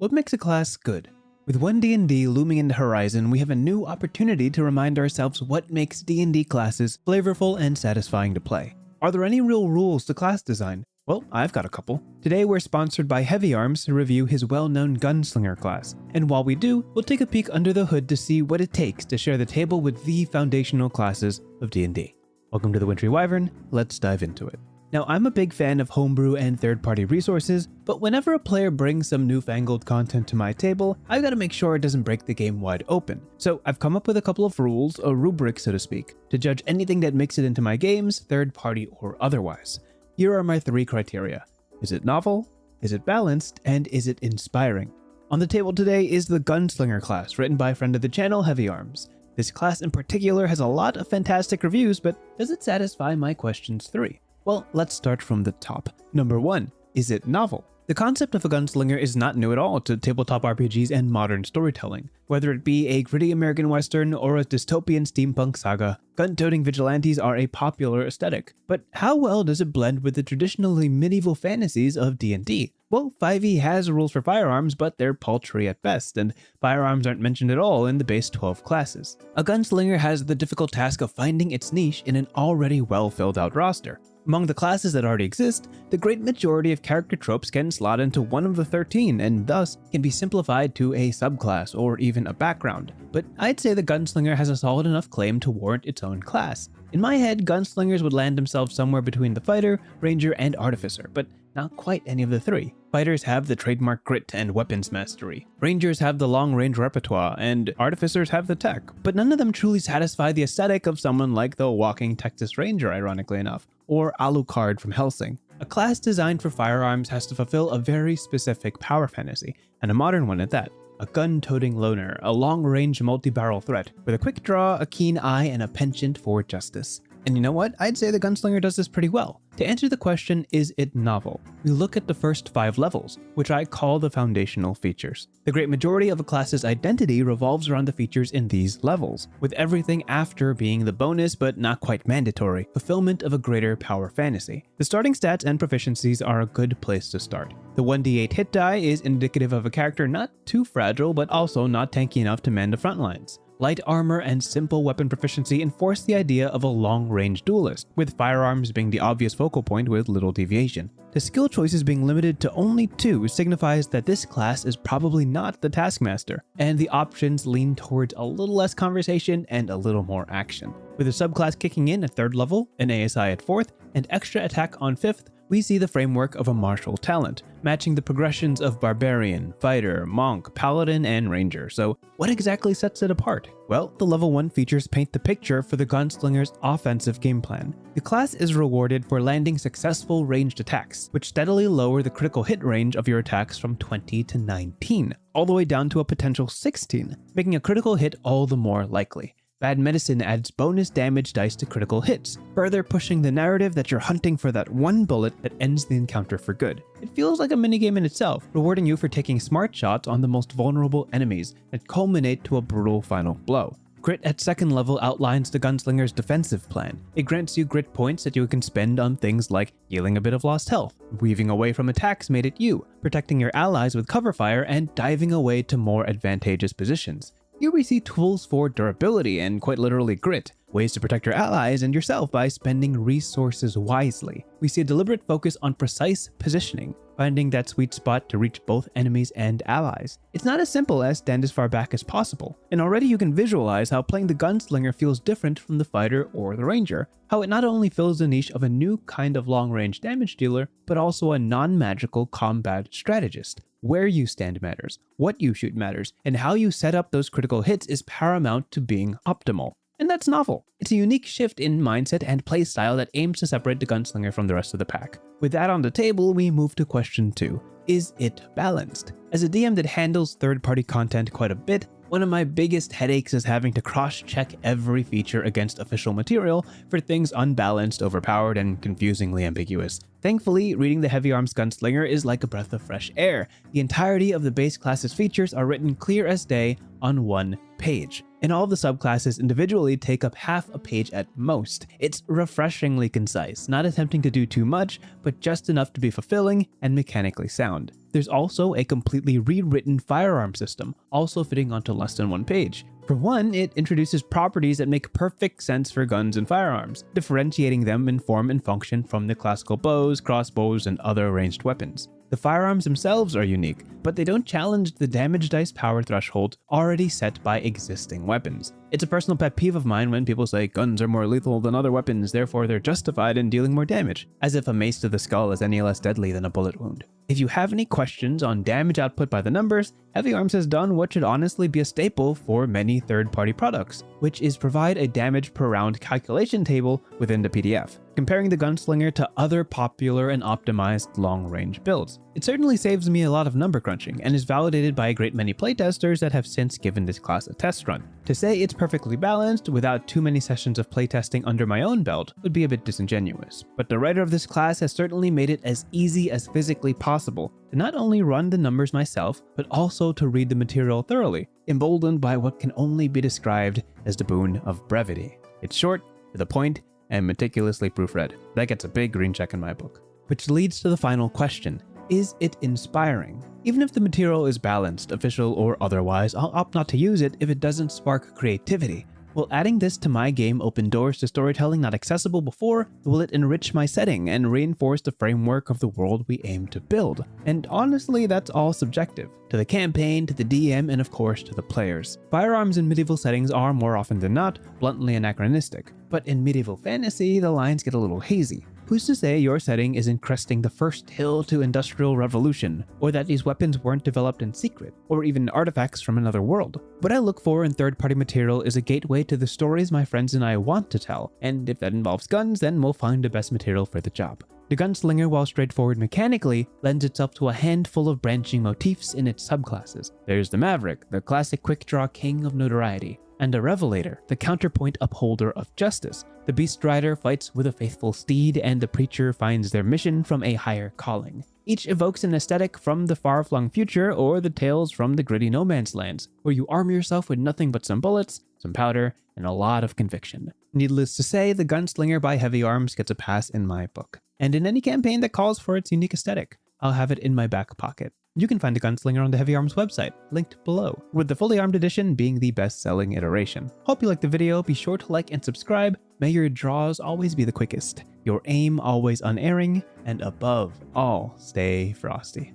What makes a class good? With one D&D looming in the horizon, we have a new opportunity to remind ourselves what makes D&D classes flavorful and satisfying to play. Are there any real rules to class design? Well, I've got a couple. Today we're sponsored by Heavyarms to review his well-known Gunslinger class, and while we do, we'll take a peek under the hood to see what it takes to share the table with the foundational classes of D&D. Welcome to the Wintry Wyvern, let's dive into it. Now, I'm a big fan of homebrew and third-party resources, but whenever a player brings some newfangled content to my table, I've got to make sure it doesn't break the game wide open. So I've come up with a couple of rules, a rubric so to speak, to judge anything that makes it into my games, third-party or otherwise. Here are my 3 criteria. Is it novel? Is it balanced? And is it inspiring? On the table today is the Gunslinger class, written by a friend of the channel, Heavyarms. This class in particular has a lot of fantastic reviews, but does it satisfy my questions 3? Well, let's start from the top. Number 1, is it novel? The concept of a gunslinger is not new at all to tabletop RPGs and modern storytelling. Whether it be a gritty American Western or a dystopian steampunk saga, gun-toting vigilantes are a popular aesthetic. But how well does it blend with the traditionally medieval fantasies of D&D? Well, 5e has rules for firearms, but they're paltry at best, and firearms aren't mentioned at all in the base 12 classes. A gunslinger has the difficult task of finding its niche in an already well-filled-out roster. Among the classes that already exist, the great majority of character tropes can slot into one of the 13 and thus can be simplified to a subclass or even a background. But I'd say the Gunslinger has a solid enough claim to warrant its own class. In my head, Gunslingers would land themselves somewhere between the Fighter, Ranger, and Artificer, but not quite any of the 3. Fighters have the trademark grit and weapons mastery. Rangers have the long-range repertoire, and Artificers have the tech. But none of them truly satisfy the aesthetic of someone like the Walking Texas Ranger, ironically enough, or Alucard from Hellsing. A class designed for firearms has to fulfill a very specific power fantasy, and a modern one at that. A gun-toting loner, a long-range multi-barrel threat, with a quick draw, a keen eye, and a penchant for justice. And you know what? I'd say the Gunslinger does this pretty well. To answer the question, is it novel? We look at the first 5 levels, which I call the foundational features. The great majority of a class's identity revolves around the features in these levels, with everything after being the bonus but not quite mandatory fulfillment of a greater power fantasy. The starting stats and proficiencies are a good place to start. The 1d8 hit die is indicative of a character not too fragile but also not tanky enough to man the front lines. Light armor and simple weapon proficiency enforce the idea of a long-range duelist, with firearms being the obvious focal point with little deviation. The skill choices being limited to only 2 signifies that this class is probably not the Taskmaster, and the options lean towards a little less conversation and a little more action. With a subclass kicking in at 3rd level, an ASI at 4th, and extra attack on 5th, we see the framework of a martial talent, matching the progressions of Barbarian, Fighter, Monk, Paladin, and Ranger. So what exactly sets it apart? Well, the level 1 features paint the picture for the Gunslinger's offensive game plan. The class is rewarded for landing successful ranged attacks, which steadily lower the critical hit range of your attacks from 20 to 19, all the way down to a potential 16, making a critical hit all the more likely. Bad Medicine adds bonus damage dice to critical hits, further pushing the narrative that you're hunting for that one bullet that ends the encounter for good. It feels like a minigame in itself, rewarding you for taking smart shots on the most vulnerable enemies that culminate to a brutal final blow. Grit at 2nd level outlines the Gunslinger's defensive plan. It grants you grit points that you can spend on things like healing a bit of lost health, weaving away from attacks made at you, protecting your allies with cover fire, and diving away to more advantageous positions. Here we see tools for durability and quite literally grit, ways to protect your allies and yourself by spending resources wisely. We see a deliberate focus on precise positioning, finding that sweet spot to reach both enemies and allies. It's not as simple as stand as far back as possible, and already you can visualize how playing the Gunslinger feels different from the Fighter or the Ranger, how it not only fills the niche of a new kind of long-range damage dealer, but also a non-magical combat strategist. Where you stand matters, what you shoot matters, and how you set up those critical hits is paramount to being optimal. And that's novel. It's a unique shift in mindset and playstyle that aims to separate the Gunslinger from the rest of the pack. With that on the table, we move to question 2. Is it balanced? As a DM that handles third-party content quite a bit, one of my biggest headaches is having to cross-check every feature against official material for things unbalanced, overpowered, and confusingly ambiguous. Thankfully, reading the Heavyarms Gunslinger is like a breath of fresh air. The entirety of the base class's features are written clear as day on one page. and all the subclasses individually take up half a page at most. It's refreshingly concise, not attempting to do too much, but just enough to be fulfilling and mechanically sound. There's also a completely rewritten firearm system, also fitting onto less than one page. For one, it introduces properties that make perfect sense for guns and firearms, differentiating them in form and function from the classical bows, crossbows, and other ranged weapons. The firearms themselves are unique, but they don't challenge the damage dice power threshold already set by existing weapons. It's a personal pet peeve of mine when people say guns are more lethal than other weapons, therefore they're justified in dealing more damage, as if a mace to the skull is any less deadly than a bullet wound. If you have any questions on damage output by the numbers, Heavyarms has done what should honestly be a staple for many third-party products, which is provide a damage per round calculation table within the PDF, comparing the Gunslinger to other popular and optimized long-range builds. It certainly saves me a lot of number crunching, and is validated by a great many playtesters that have since given this class a test run. To say it's perfectly balanced without too many sessions of playtesting under my own belt would be a bit disingenuous, but the writer of this class has certainly made it as easy as physically possible to not only run the numbers myself, but also to read the material thoroughly, emboldened by what can only be described as the boon of brevity. It's short, to the point, and meticulously proofread. That gets a big green check in my book. Which leads to the final question. Is it inspiring? Even if the material is balanced, official or otherwise, I'll opt not to use it if it doesn't spark creativity. Will adding this to my game open doors to storytelling not accessible before? Will it enrich my setting and reinforce the framework of the world we aim to build? And honestly, that's all subjective. To the campaign, to the DM, and of course to the players. Firearms in medieval settings are, more often than not, bluntly anachronistic. But in medieval fantasy, the lines get a little hazy. Who's to say your setting isn't cresting the first hill to industrial revolution, or that these weapons weren't developed in secret, or even artifacts from another world? What I look for in third-party material is a gateway to the stories my friends and I want to tell, and if that involves guns, then we'll find the best material for the job. The Gunslinger, while straightforward mechanically, lends itself to a handful of branching motifs in its subclasses. There's the Maverick, the classic quick-draw king of notoriety, and a Revelator, the counterpoint upholder of justice. The Beast Rider fights with a faithful steed, and the Preacher finds their mission from a higher calling. Each evokes an aesthetic from the far-flung future or the tales from the gritty no man's lands, where you arm yourself with nothing but some bullets, some powder, and a lot of conviction. Needless to say, the Gunslinger by Heavyarms gets a pass in my book. And in any campaign that calls for its unique aesthetic, I'll have it in my back pocket. You can find the Gunslinger on the Heavyarms website, linked below, with the fully armed edition being the best-selling iteration. Hope you liked the video, be sure to like and subscribe. May your draws always be the quickest, your aim always unerring, and above all, stay frosty.